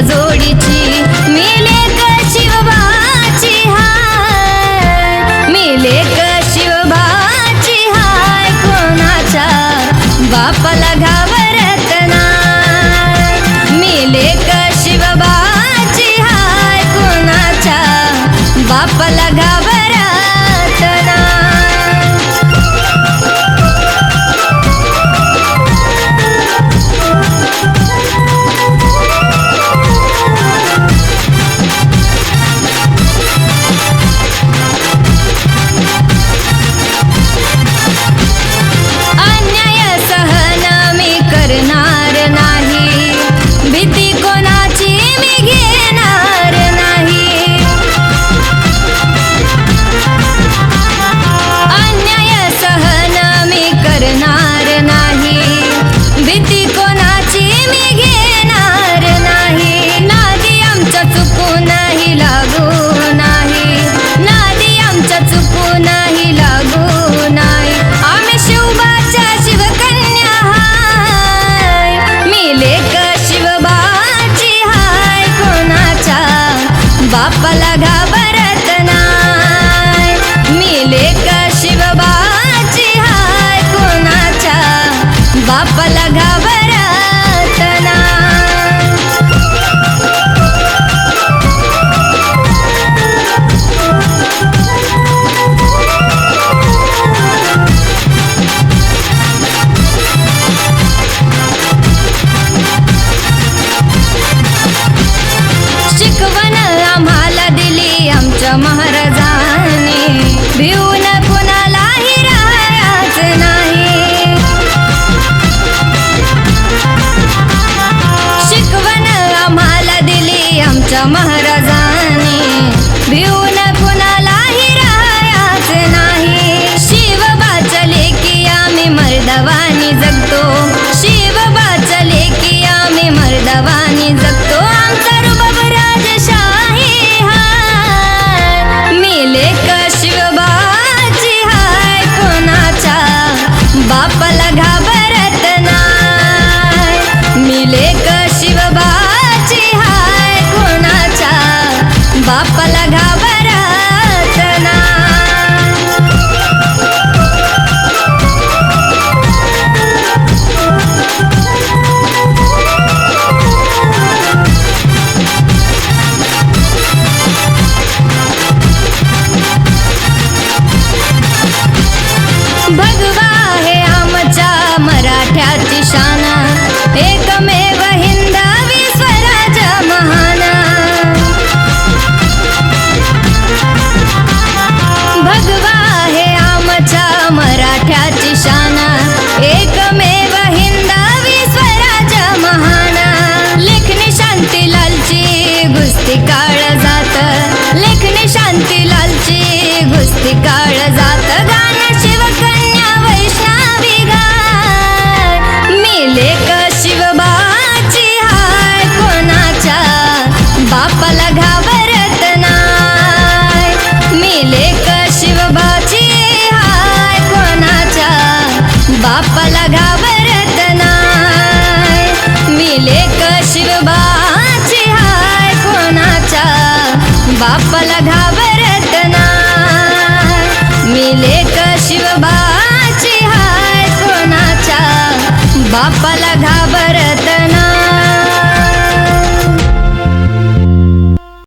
जोडीची मी लेक शिवबाची हाय, मी लेक शिवबाची हाय, कोणाच्या बापाला घाबरत नाय, मी लेक शिवबाची हाय, कोणाच्या बापाला घाबरत नाय। करणार नाही, भीती कोणाची मी घेणार नाही, अन्याय सहन मी करणार नाही, भीती कोणाची मी घेणार नाही, नादी आमच्या चुकूनही लागू नाही, नादी आमच्या चुकूनही लागू नाही, आम्ही शिवबाच्या शिवकन्या लेक शिवबाची हाय, कोणाच्या बापाला घाबरत नाय, मी लेक शिवबाची हाय, कोणाच्या बापाला घाबरत नाय। शिकवण आम्हाला दिली आमच्या महाराजांनी, भिवून कुणालाही राहायचं नाही, शिकवण आम्हाला दिली आमच्या महाराजांनी, भिवून कुणालाही राहायचं नाही, शिवबाच्या लेकी आम्ही मर्दवानी जगतो, शिवबाच्या लेकी आम्ही मर्दवानी जगतो, आमचा रुबाब राजशाही हाय, मी लेक शिवबाची हाय, कोणाच्या बापाला घाबरत नाय, मी लेक शिवबाची हाय, कोणाच्या बापाला घाबरत नाय। भगवा हे आमच्या मराठ्याची शान, एकमेव हिंदवी स्वराज महान, भगवा हे आमच्या मराठ्याची शान, एकमेव हिंदवी स्वराज महान, लेखनी शांतीलालची गुस्ती काळजात, लेखनी शांतीलालची गुस्ती काळजात, गाणं शिवकन्या वैष्णवी गाय, मी लेक शिवबाची हाय, कोणाच्या बापाला घाबरत नाय, मी लेक शिवबाची हाय, कोणाच्या बापाला घाबरत नाय, मी लेक शिवबाची हाय, कोणाच्या बापाला घाबरत नाय, मी लेक शिवबाची हाय, कोणाच्या बापाला घाबरत